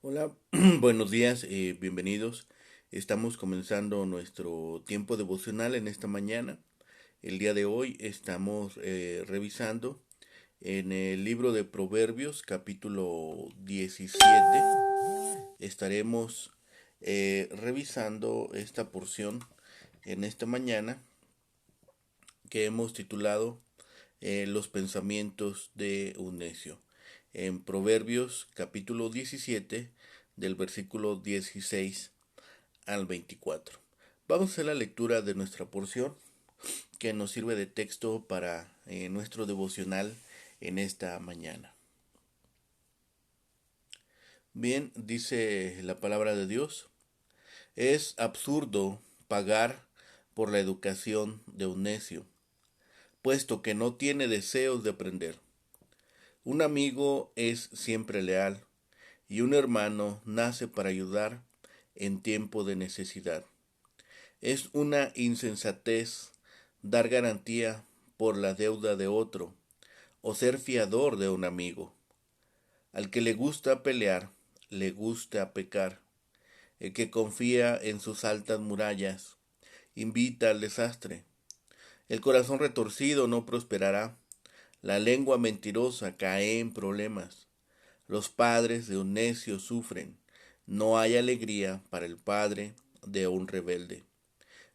Hola, buenos días, bienvenidos. Estamos comenzando nuestro tiempo devocional en esta mañana. El día de hoy estamos revisando en el libro de Proverbios, capítulo 17. Estaremos revisando esta porción en esta mañana que hemos titulado Los pensamientos de un necio. En Proverbios capítulo 17 del versículo 16 al 24. Vamos a hacer la lectura de nuestra porción que nos sirve de texto para nuestro devocional en esta mañana. Bien, dice la palabra de Dios, es absurdo pagar por la educación de un necio, puesto que no tiene deseos de aprender. Un amigo es siempre leal y un hermano nace para ayudar en tiempo de necesidad. Es una insensatez dar garantía por la deuda de otro o ser fiador de un amigo. Al que le gusta pelear, le gusta pecar. El que confía en sus altas murallas, invita al desastre. El corazón retorcido no prosperará. La lengua mentirosa cae en problemas. Los padres de un necio sufren. No hay alegría para el padre de un rebelde.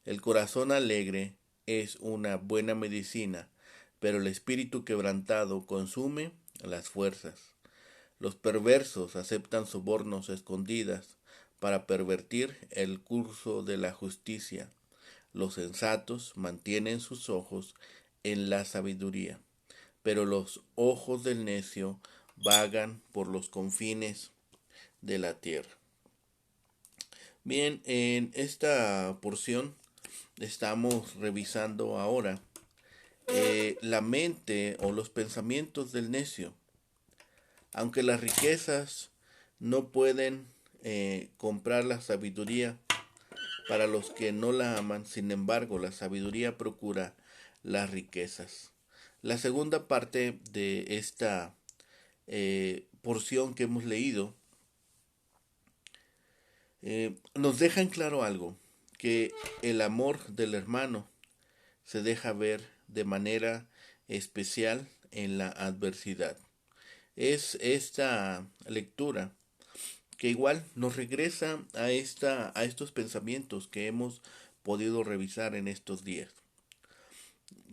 El corazón alegre es una buena medicina, pero el espíritu quebrantado consume las fuerzas. Los perversos aceptan sobornos escondidas para pervertir el curso de la justicia. Los sensatos mantienen sus ojos en la sabiduría, pero los ojos del necio vagan por los confines de la tierra. Bien, en esta porción estamos revisando ahora la mente o los pensamientos del necio. Aunque las riquezas no pueden comprar la sabiduría para los que no la aman, sin embargo, la sabiduría procura las riquezas. La segunda parte de esta porción que hemos leído nos deja en claro algo, que el amor del hermano se deja ver de manera especial en la adversidad. Es esta lectura que igual nos regresa a estos pensamientos que hemos podido revisar en estos días.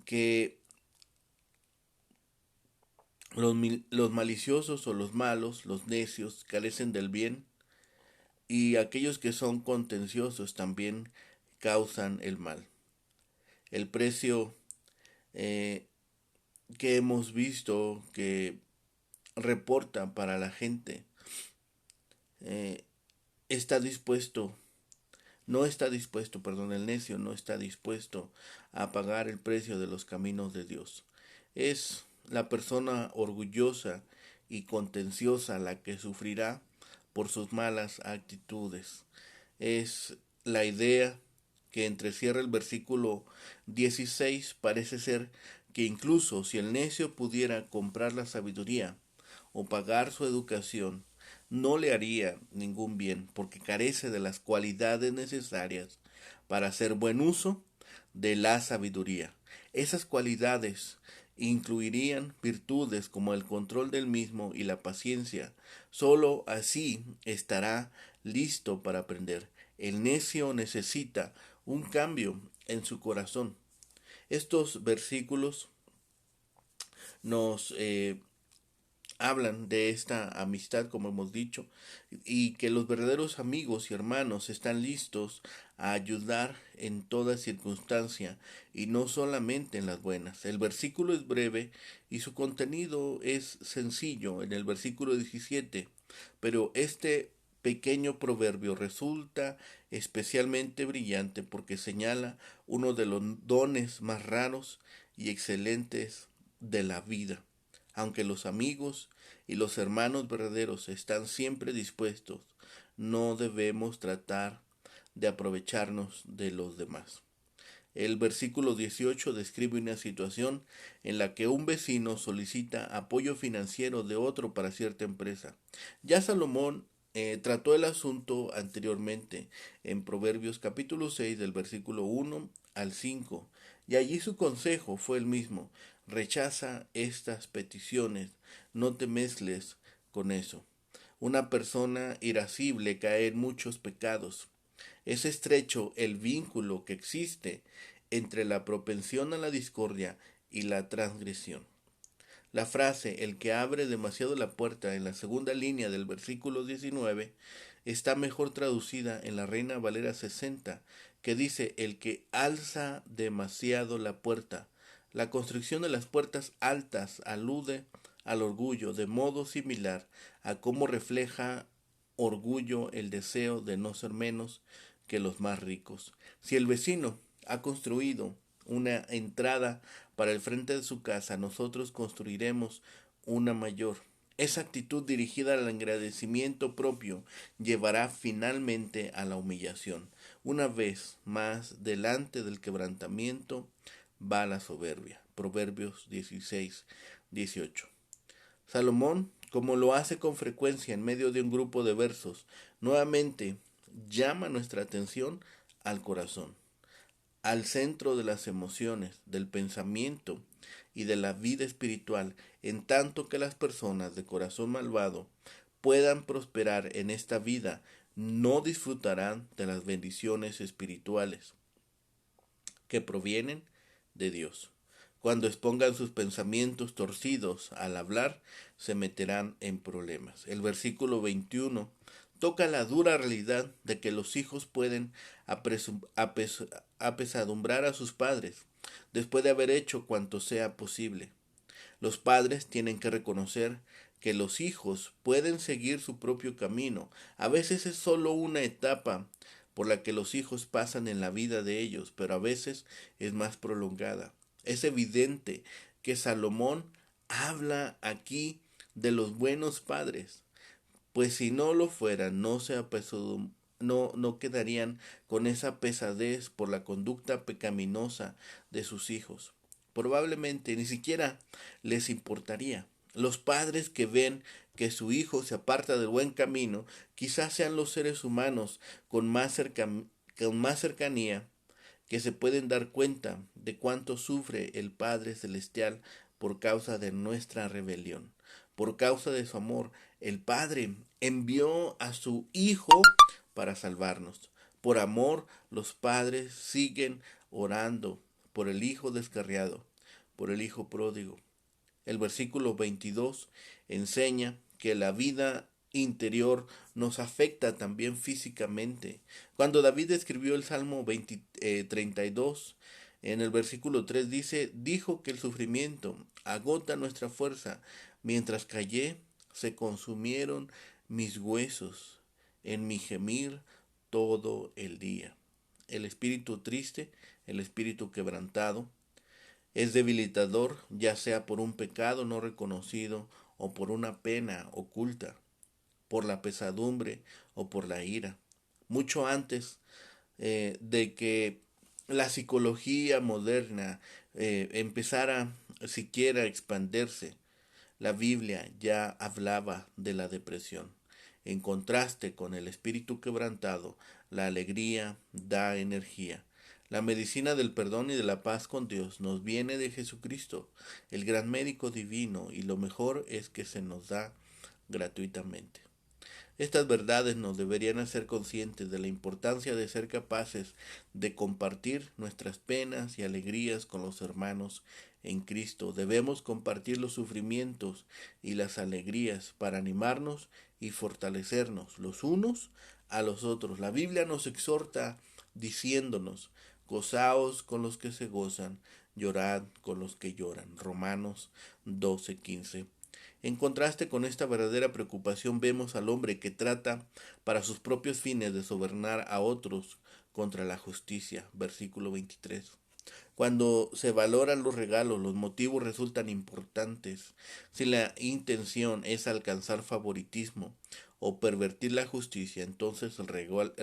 Que los maliciosos o los malos, los necios, carecen del bien y aquellos que son contenciosos también causan el mal. El precio eh, que hemos visto que reporta para la gente eh, está dispuesto, no está dispuesto, perdón, el necio no está dispuesto a pagar el precio de los caminos de Dios. Es la persona orgullosa y contenciosa la que sufrirá por sus malas actitudes. Es la idea que entrecierra el versículo 16. Parece ser que incluso si el necio pudiera comprar la sabiduría o pagar su educación, no le haría ningún bien porque carece de las cualidades necesarias para hacer buen uso de la sabiduría. Esas cualidades incluirían virtudes como el control del mismo y la paciencia. Solo así estará listo para aprender. El necio necesita un cambio en su corazón. Estos versículos nos hablan de esta amistad, como hemos dicho, y que los verdaderos amigos y hermanos están listos a ayudar en toda circunstancia y no solamente en las buenas. El versículo es breve y su contenido es sencillo en el versículo 17, pero este pequeño proverbio resulta especialmente brillante porque señala uno de los dones más raros y excelentes de la vida. Aunque los amigos y los hermanos verdaderos están siempre dispuestos, no debemos tratar de aprovecharnos de los demás. El versículo 18 describe una situación en la que un vecino solicita apoyo financiero de otro para cierta empresa. Ya Salomón trató el asunto anteriormente en Proverbios capítulo 6 del versículo 1 al 5, y allí su consejo fue el mismo: rechaza estas peticiones, no te mezcles con eso. Una persona irascible cae en muchos pecados. Es estrecho el vínculo que existe entre la propensión a la discordia y la transgresión. La frase "el que abre demasiado la puerta" en la segunda línea del versículo 19 está mejor traducida en la Reina Valera 60, que dice "el que alza demasiado la puerta". La construcción de las puertas altas alude al orgullo, de modo similar a cómo refleja orgullo el deseo de no ser menos que los más ricos. Si el vecino ha construido una entrada para el frente de su casa, nosotros construiremos una mayor. Esa actitud dirigida al agradecimiento propio llevará finalmente a la humillación. Una vez más, delante del quebrantamiento va la soberbia. Proverbios 16:18. Salomón, como lo hace con frecuencia en medio de un grupo de versos, nuevamente llama nuestra atención al corazón, al centro de las emociones, del pensamiento y de la vida espiritual, en tanto que las personas de corazón malvado puedan prosperar en esta vida, no disfrutarán de las bendiciones espirituales que provienen de Dios. Cuando expongan sus pensamientos torcidos al hablar, se meterán en problemas. El versículo 21 toca la dura realidad de que los hijos pueden apesadumbrar a sus padres después de haber hecho cuanto sea posible. Los padres tienen que reconocer que los hijos pueden seguir su propio camino. A veces es solo una etapa por la que los hijos pasan en la vida de ellos, pero a veces es más prolongada. Es evidente que Salomón habla aquí de los buenos padres, pues si no lo fueran, no quedarían con esa pesadez por la conducta pecaminosa de sus hijos. Probablemente ni siquiera les importaría. Los padres que ven que su hijo se aparta del buen camino, quizás sean los seres humanos con más cercanía que se pueden dar cuenta de cuánto sufre el Padre Celestial por causa de nuestra rebelión. Por causa de su amor, el Padre envió a su Hijo para salvarnos. Por amor, los padres siguen orando por el Hijo descarriado, por el Hijo pródigo. El versículo 22 enseña que la vida interior nos afecta también físicamente. Cuando David escribió el Salmo 32, en el versículo 3 dice: dijo que el sufrimiento agota nuestra fuerza, mientras callé se consumieron mis huesos en mi gemir todo el día. El espíritu triste, el espíritu quebrantado, es debilitador, ya sea por un pecado no reconocido o por una pena oculta, por la pesadumbre o por la ira. Mucho antes de que la psicología moderna empezara siquiera a expandirse, la Biblia ya hablaba de la depresión. En contraste con el espíritu quebrantado, la alegría da energía. La medicina del perdón y de la paz con Dios nos viene de Jesucristo, el gran médico divino, y lo mejor es que se nos da gratuitamente. Estas verdades nos deberían hacer conscientes de la importancia de ser capaces de compartir nuestras penas y alegrías con los hermanos en Cristo. Debemos compartir los sufrimientos y las alegrías para animarnos y fortalecernos los unos a los otros. La Biblia nos exhorta diciéndonos: gozaos con los que se gozan, llorad con los que lloran. Romanos 12:15. En contraste con esta verdadera preocupación, vemos al hombre que trata para sus propios fines de sobornar a otros contra la justicia. Versículo 23. Cuando se valoran los regalos, los motivos resultan importantes. Si la intención es alcanzar favoritismo o pervertir la justicia, entonces el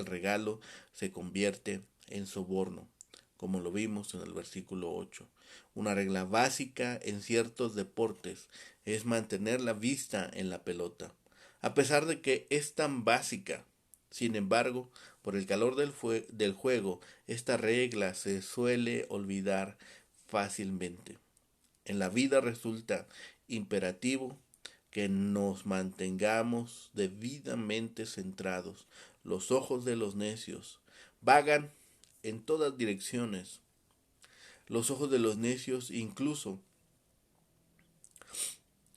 regalo se convierte en soborno, como lo vimos en el versículo 8. Una regla básica en ciertos deportes es mantener la vista en la pelota. A pesar de que es tan básica. Sin embargo, por el calor del juego, esta regla se suele olvidar fácilmente. En la vida resulta imperativo que nos mantengamos debidamente centrados. Los ojos de los necios vagan en todas direcciones. Los ojos de los necios incluso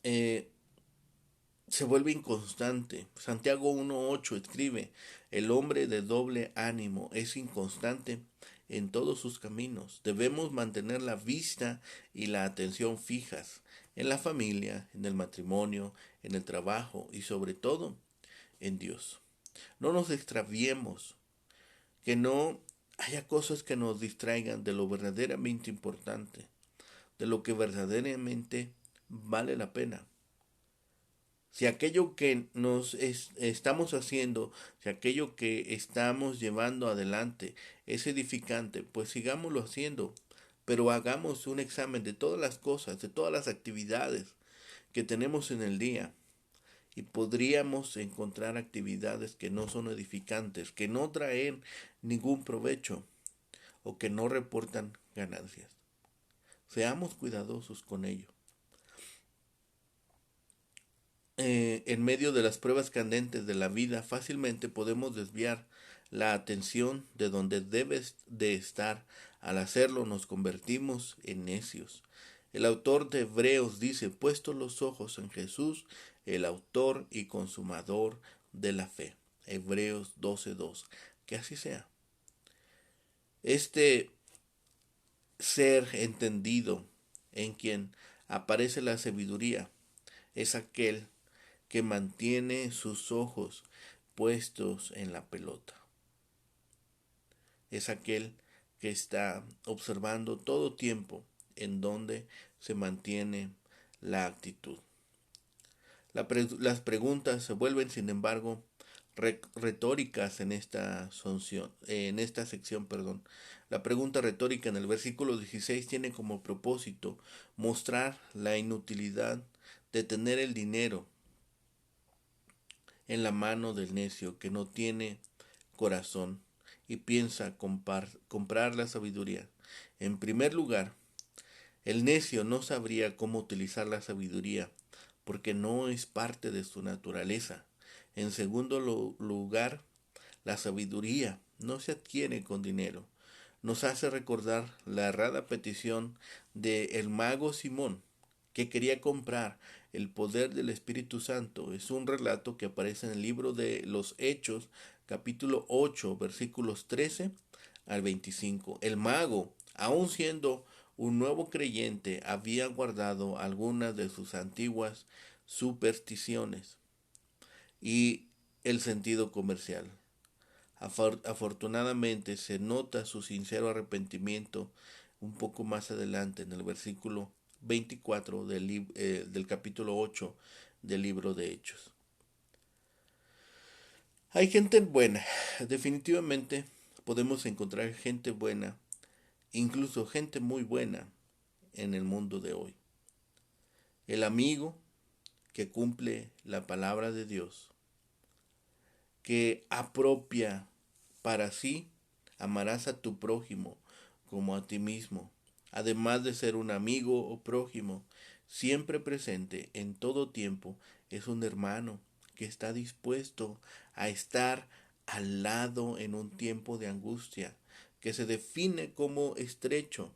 eh, se vuelve inconstante. Santiago 1.8 escribe, el hombre de doble ánimo es inconstante en todos sus caminos. Debemos mantener la vista y la atención fijas en la familia, en el matrimonio, en el trabajo y sobre todo en Dios. No nos extraviemos, que no haya cosas que nos distraigan de lo verdaderamente importante, de lo que verdaderamente vale la pena. Si aquello que estamos haciendo, si aquello que estamos llevando adelante es edificante, pues sigámoslo haciendo, pero hagamos un examen de todas las cosas, de todas las actividades que tenemos en el día. Y podríamos encontrar actividades que no son edificantes, que no traen ningún provecho o que no reportan ganancias. Seamos cuidadosos con ello. En medio de las pruebas candentes de la vida, fácilmente podemos desviar la atención de donde debes de estar. Al hacerlo nos convertimos en necios. El autor de Hebreos dice, puestos los ojos en Jesús, el autor y consumador de la fe. Hebreos 12:2. Que así sea. Este ser entendido en quien aparece la sabiduría es aquel que mantiene sus ojos puestos en la pelota. Es aquel que está observando todo tiempo en donde se mantiene la actitud. Las preguntas se vuelven, sin embargo, retóricas en esta sección. La pregunta retórica en el versículo 16 tiene como propósito mostrar la inutilidad de tener el dinero en la mano del necio que no tiene corazón y piensa comprar la sabiduría. En primer lugar, el necio no sabría cómo utilizar la sabiduría porque no es parte de su naturaleza. En segundo lugar, la sabiduría no se adquiere con dinero. Nos hace recordar la errada petición de el mago Simón, que quería comprar el poder del Espíritu Santo. Es un relato que aparece en el libro de los Hechos, capítulo 8, versículos 13 al 25. El mago, aun siendo un nuevo creyente, había guardado algunas de sus antiguas supersticiones y el sentido comercial. Afortunadamente se nota su sincero arrepentimiento un poco más adelante en el versículo 24 del capítulo 8 del libro de Hechos. Hay gente buena, definitivamente podemos encontrar gente buena, incluso gente muy buena en el mundo de hoy. El amigo que cumple la palabra de Dios, que apropia para sí, amarás a tu prójimo como a ti mismo, además de ser un amigo o prójimo, siempre presente en todo tiempo, es un hermano que está dispuesto a estar al lado en un tiempo de angustia, que se define como estrecho.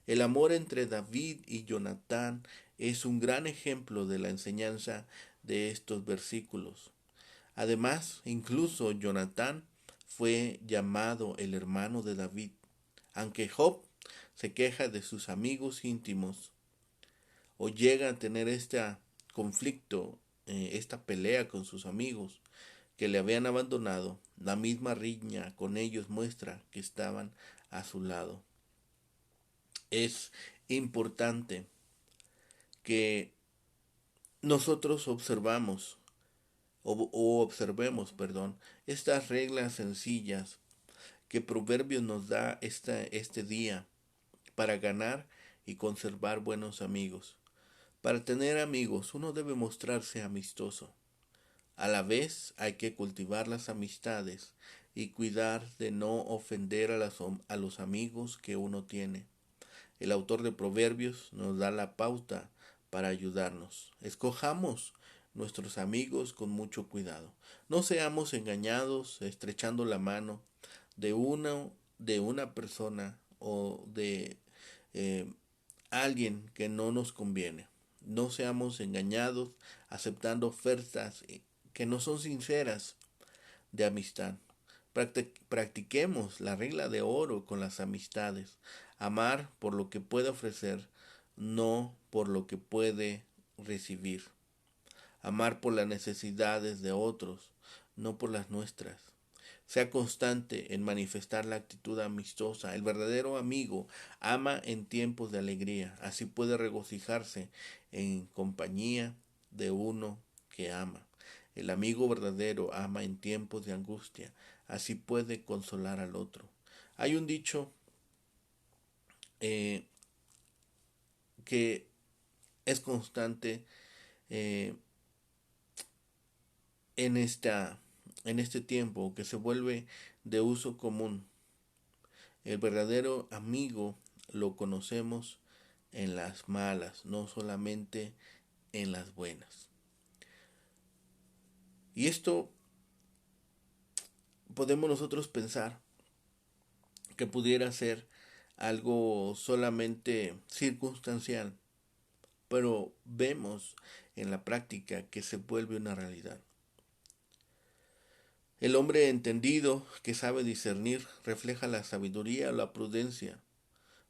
El amor entre David y Jonatán es un gran ejemplo de la enseñanza de estos versículos. Además, incluso Jonatán fue llamado el hermano de David. Aunque Job se queja de sus amigos íntimos o llega a tener este conflicto, esta pelea con sus amigos que le habían abandonado, la misma riña con ellos muestra que estaban a su lado. Es importante que nosotros observemos, estas reglas sencillas que Proverbios nos da este día para ganar y conservar buenos amigos. Para tener amigos uno debe mostrarse amistoso. A la vez hay que cultivar las amistades y cuidar de no ofender a los amigos que uno tiene. El autor de Proverbios nos da la pauta para ayudarnos. Escojamos nuestros amigos con mucho cuidado. No seamos engañados estrechando la mano de una persona o de eh, alguien que no nos conviene. No seamos engañados aceptando ofertas que no son sinceras de amistad. Practiquemos la regla de oro con las amistades. Amar por lo que puede ofrecer, no por lo que puede recibir. Amar por las necesidades de otros, no por las nuestras. Sea constante en manifestar la actitud amistosa. El verdadero amigo ama en tiempos de alegría. Así puede regocijarse en compañía de uno que ama. El amigo verdadero ama en tiempos de angustia. Así puede consolar al otro. Hay un dicho eh, que es constante eh, en, en este tiempo, que se vuelve de uso común. El verdadero amigo lo conocemos en las malas, no solamente en las buenas. Y esto podemos nosotros pensar que pudiera ser algo solamente circunstancial, pero vemos en la práctica que se vuelve una realidad. El hombre entendido que sabe discernir refleja la sabiduría o la prudencia.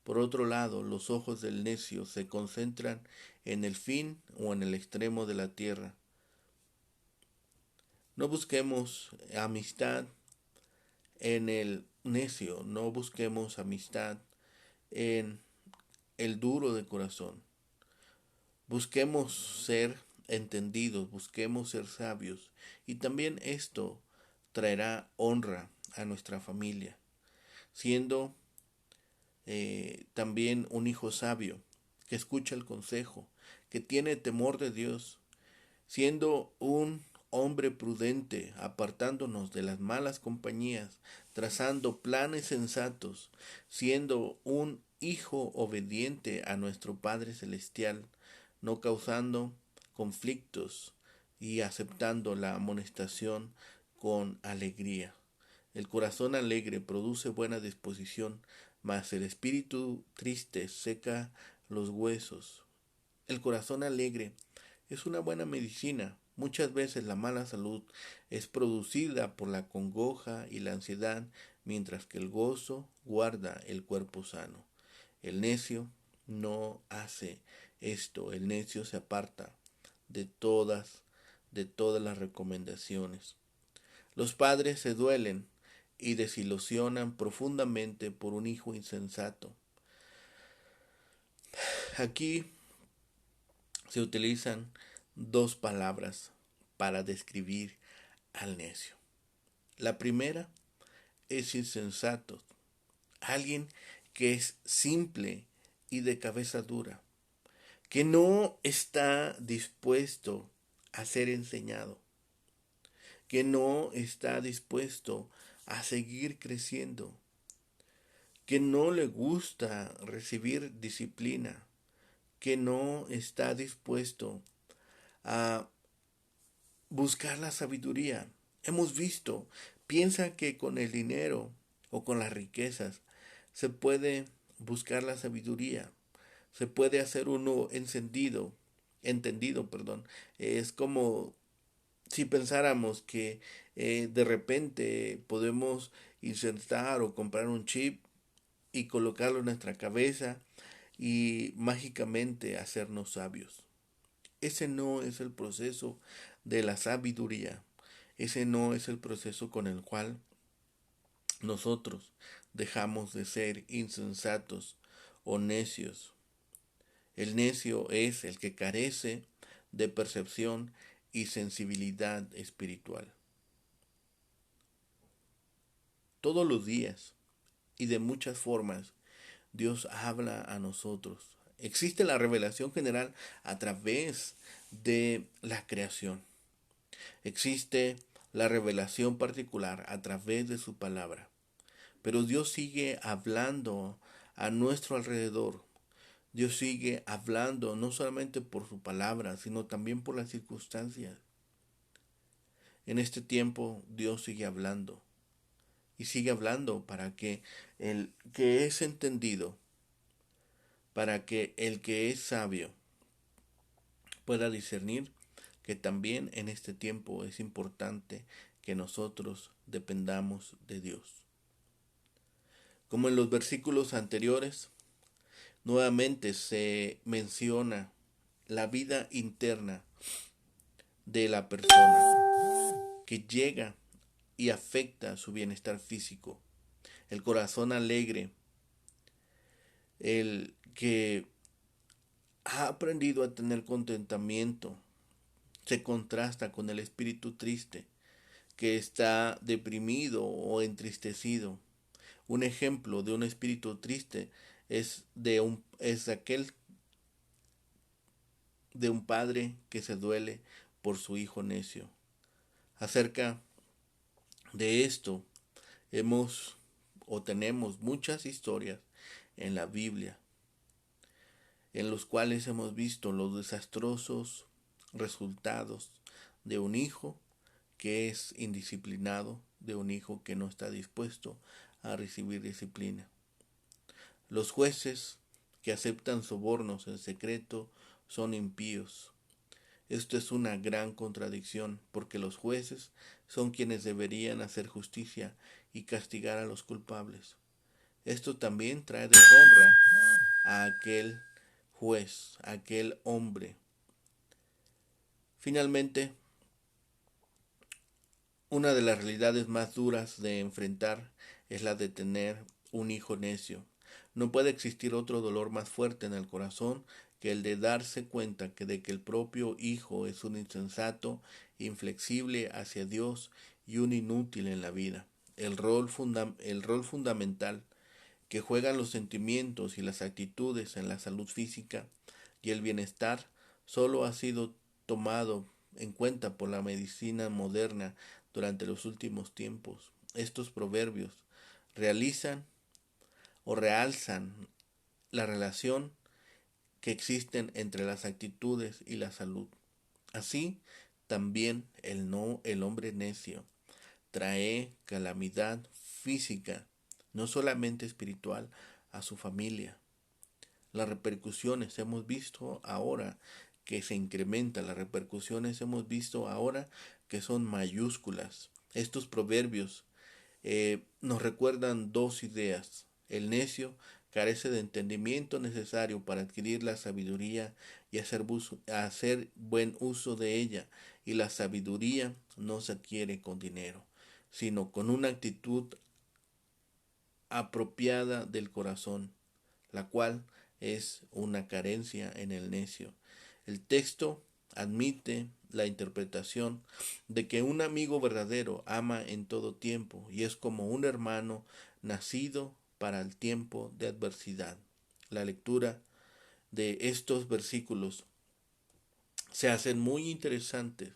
Por otro lado, los ojos del necio se concentran en el fin o en el extremo de la tierra. No busquemos amistad en el necio, no busquemos amistad en el duro de corazón. Busquemos ser entendidos, busquemos ser sabios, y también esto traerá honra a nuestra familia, siendo también un hijo sabio, que escucha el consejo, que tiene temor de Dios, siendo un hombre prudente, apartándonos de las malas compañías, trazando planes sensatos, siendo un hijo obediente a nuestro Padre Celestial, no causando conflictos y aceptando la amonestación con alegría. El corazón alegre produce buena disposición, mas el espíritu triste seca los huesos. El corazón alegre es una buena medicina. Muchas veces la mala salud es producida por la congoja y la ansiedad, mientras que el gozo guarda el cuerpo sano. El necio no hace esto. El necio se aparta de de todas las recomendaciones. Los padres se duelen y desilusionan profundamente por un hijo insensato. Aquí se utilizan dos palabras para describir al necio. La primera es insensato, alguien que es simple y de cabeza dura, que no está dispuesto a ser enseñado, que no está dispuesto a seguir creciendo, que no le gusta recibir disciplina, que no está dispuesto a buscar la sabiduría. Hemos visto, piensa que con el dinero o con las riquezas se puede buscar la sabiduría, se puede hacer uno entendido, perdón. Es como si pensáramos que de repente podemos insertar o comprar un chip y colocarlo en nuestra cabeza y mágicamente hacernos sabios. Ese no es el proceso de la sabiduría. Ese no es el proceso con el cual nosotros dejamos de ser insensatos o necios. El necio es el que carece de percepción y sensibilidad espiritual. Todos los días y de muchas formas Dios habla a nosotros. Existe la revelación general a través de la creación. Existe la revelación particular a través de su palabra. Pero Dios sigue hablando a nuestro alrededor. Dios sigue hablando no solamente por su palabra, sino también por las circunstancias. En este tiempo Dios sigue hablando y sigue hablando para que el que es entendido, para que el que es sabio pueda discernir que también en este tiempo es importante que nosotros dependamos de Dios. Como en los versículos anteriores, nuevamente se menciona la vida interna de la persona que llega y afecta su bienestar físico. El corazón alegre, el que ha aprendido a tener contentamiento, se contrasta con el espíritu triste, que está deprimido o entristecido. Un ejemplo de un espíritu triste es aquel de un padre que se duele por su hijo necio. Acerca de esto tenemos muchas historias en la Biblia, en los cuales hemos visto los desastrosos resultados de un hijo que es indisciplinado, de un hijo que no está dispuesto a recibir disciplina. Los jueces que aceptan sobornos en secreto son impíos. Esto es una gran contradicción, porque los jueces son quienes deberían hacer justicia y castigar a los culpables. Esto también trae deshonra a aquel juez, a aquel hombre. Finalmente, una de las realidades más duras de enfrentar es la de tener un hijo necio. No puede existir otro dolor más fuerte en el corazón que el de darse cuenta de que el propio hijo es un insensato, inflexible hacia Dios y un inútil en la vida. El rol fundamental que juegan los sentimientos y las actitudes en la salud física y el bienestar solo ha sido tomado en cuenta por la medicina moderna durante los últimos tiempos. Estos proverbios realizan o realzan la relación que existen entre las actitudes y la salud. Así, también el hombre necio trae calamidad física, no solamente espiritual, a su familia. Las repercusiones hemos visto ahora que se incrementan, las repercusiones hemos visto ahora que son mayúsculas. Estos proverbios nos recuerdan dos ideas. El necio carece de entendimiento necesario para adquirir la sabiduría y hacer buen uso de ella, y la sabiduría no se adquiere con dinero, sino con una actitud apropiada del corazón, la cual es una carencia en el necio. El texto admite la interpretación de que un amigo verdadero ama en todo tiempo y es como un hermano nacido para el tiempo de adversidad. La lectura de estos versículos se hacen muy interesantes,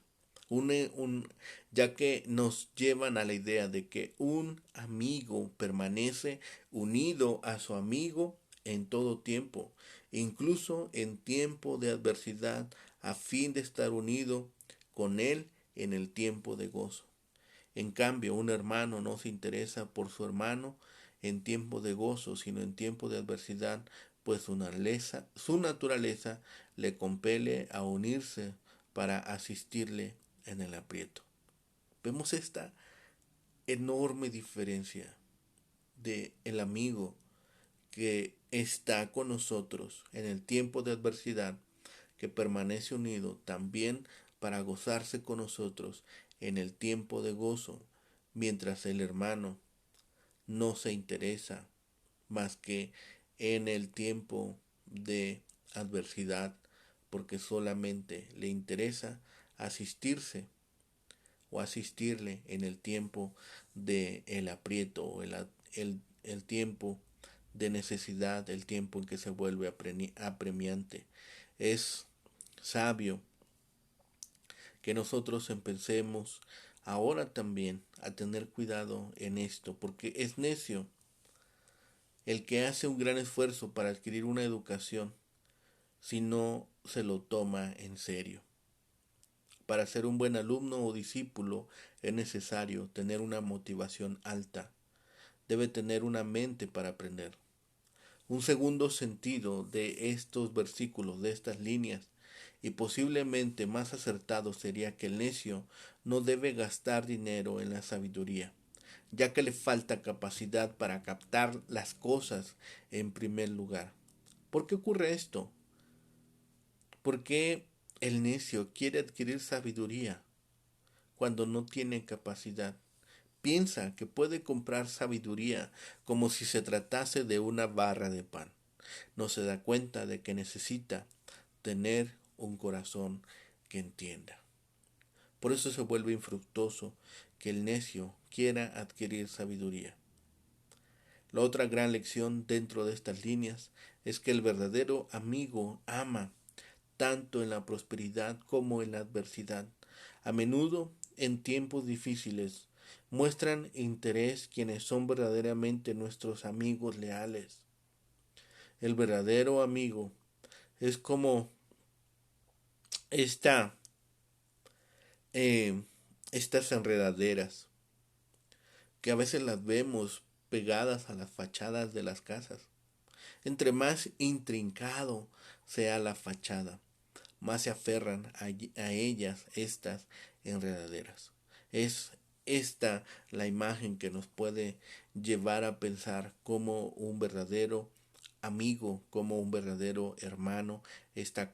ya que nos llevan a la idea de que un amigo permanece unido a su amigo en todo tiempo, incluso en tiempo de adversidad, a fin de estar unido con él en el tiempo de gozo. En cambio, un hermano no se interesa por su hermano en tiempo de gozo, sino en tiempo de adversidad, pues su naturaleza le compele a unirse para asistirle en el aprieto. Vemos esta enorme diferencia de el amigo que está con nosotros en el tiempo de adversidad, que permanece unido también para gozarse con nosotros en el tiempo de gozo, mientras el hermano no se interesa más que en el tiempo de adversidad, porque solamente le interesa asistirse o asistirle en el tiempo de el aprieto o el tiempo de necesidad, el tiempo en que se vuelve apremiante. Es sabio que nosotros empecemos ahora también a tener cuidado en esto, porque es necio el que hace un gran esfuerzo para adquirir una educación si no se lo toma en serio. Para ser un buen alumno o discípulo es necesario tener una motivación alta. Debe tener una mente para aprender. Un segundo sentido de estos versículos, de estas líneas, y posiblemente más acertado sería que el necio no debe gastar dinero en la sabiduría, ya que le falta capacidad para captar las cosas en primer lugar. ¿Por qué ocurre esto? ¿Por qué el necio quiere adquirir sabiduría cuando no tiene capacidad? Piensa que puede comprar sabiduría como si se tratase de una barra de pan. No se da cuenta de que necesita tener un corazón que entienda. Por eso se vuelve infructuoso que el necio quiera adquirir sabiduría. La otra gran lección dentro de estas líneas es que el verdadero amigo ama tanto en la prosperidad como en la adversidad. A menudo, en tiempos difíciles, muestran interés quienes son verdaderamente nuestros amigos leales. El verdadero amigo es como esta, eh, estas enredaderas que a veces las vemos pegadas a las fachadas de las casas. Entre más intrincado sea la fachada, más se aferran a ellas estas enredaderas. Es esta la imagen que nos puede llevar a pensar como un verdadero amigo, como un verdadero hermano está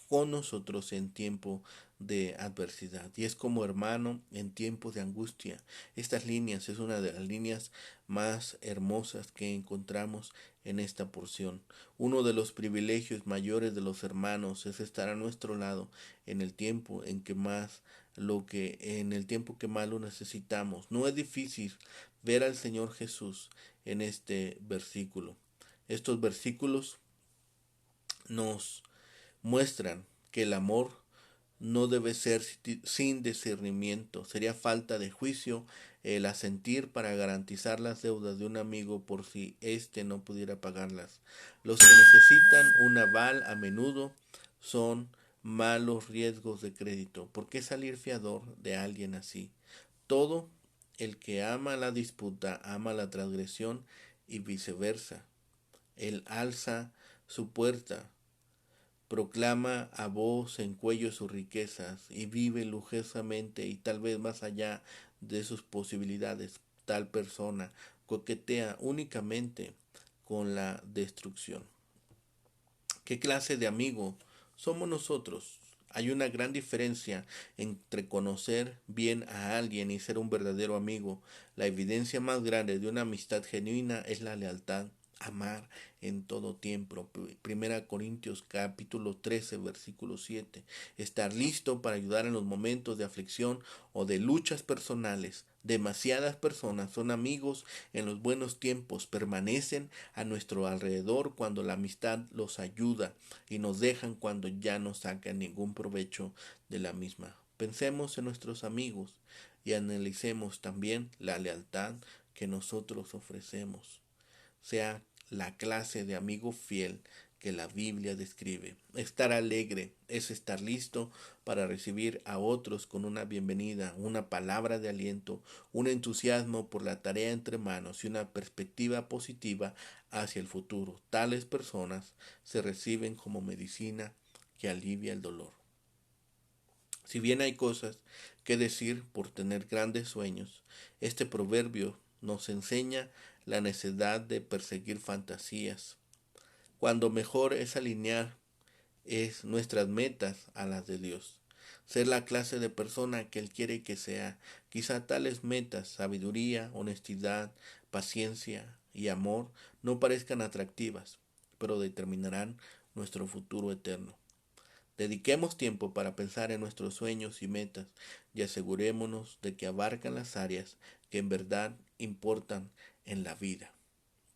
con nosotros en tiempo de adversidad y es como hermano en tiempos de angustia. Estas líneas es una de las líneas más hermosas que encontramos en esta porción. Uno de los privilegios mayores de los hermanos es estar a nuestro lado en el tiempo en el tiempo que más lo necesitamos. No es difícil ver al Señor Jesús en este versículo. Estos versículos nos muestran que el amor no debe ser sin discernimiento. Sería falta de juicio el asentir para garantizar las deudas de un amigo por si éste no pudiera pagarlas. Los que necesitan un aval a menudo son malos riesgos de crédito. ¿Por qué salir fiador de alguien así? Todo el que ama la disputa ama la transgresión y viceversa. Él alza su puerta, proclama a voz en cuello sus riquezas y vive lujosamente y tal vez más allá de sus posibilidades. Tal persona coquetea únicamente con la destrucción. ¿Qué clase de amigo somos nosotros? Hay una gran diferencia entre conocer bien a alguien y ser un verdadero amigo. La evidencia más grande de una amistad genuina es la lealtad. Amar en todo tiempo. Primera Corintios capítulo 13 versículo 7. Estar listo para ayudar en los momentos de aflicción o de luchas personales. Demasiadas personas son amigos en los buenos tiempos, permanecen a nuestro alrededor cuando la amistad los ayuda y nos dejan cuando ya no sacan ningún provecho de la misma. Pensemos en nuestros amigos y analicemos también la lealtad que nosotros ofrecemos. Sea la clase de amigo fiel que la Biblia describe. Estar alegre es estar listo para recibir a otros con una bienvenida, una palabra de aliento, un entusiasmo por la tarea entre manos y una perspectiva positiva hacia el futuro. Tales personas se reciben como medicina que alivia el dolor. Si bien hay cosas que decir por tener grandes sueños, este proverbio nos enseña la necesidad de perseguir fantasías, cuando mejor es alinear nuestras metas a las de Dios. Ser la clase de persona que Él quiere que sea. Quizá tales metas, sabiduría, honestidad, paciencia y amor, no parezcan atractivas, pero determinarán nuestro futuro eterno. Dediquemos tiempo para pensar en nuestros sueños y metas y asegurémonos de que abarcan las áreas que en verdad importan en la vida.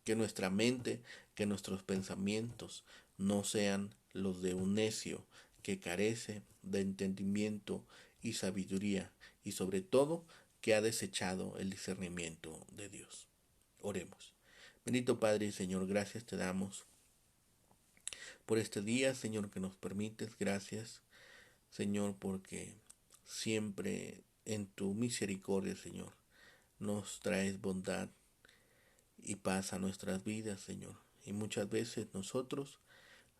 Que nuestra mente, que nuestros pensamientos no sean los de un necio que carece de entendimiento y sabiduría, y sobre todo que ha desechado el discernimiento de Dios. Oremos. Bendito Padre y Señor, gracias te damos por este día, Señor, que nos permites. Gracias, Señor, porque siempre en tu misericordia, Señor, nos traes bondad y paz a nuestras vidas, Señor. Y muchas veces nosotros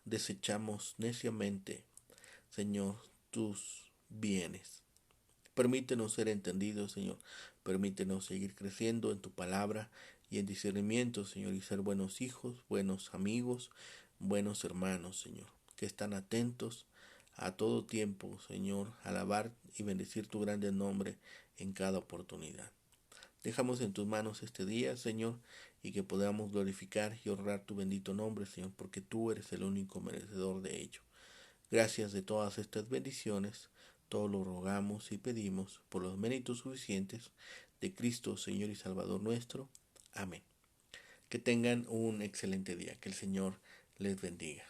desechamos neciamente, Señor, tus bienes. Permítenos ser entendidos, Señor. Permítenos seguir creciendo en tu palabra y en discernimiento, Señor, y ser buenos hijos, buenos amigos, buenos hermanos, Señor, que están atentos a todo tiempo, Señor, a alabar y bendecir tu grande nombre en cada oportunidad. Dejamos en tus manos este día, Señor, y que podamos glorificar y honrar tu bendito nombre, Señor, porque tú eres el único merecedor de ello. Gracias de todas estas bendiciones, todo lo rogamos y pedimos por los méritos suficientes de Cristo, Señor y Salvador nuestro. Amén. Que tengan un excelente día. Que el Señor les bendiga.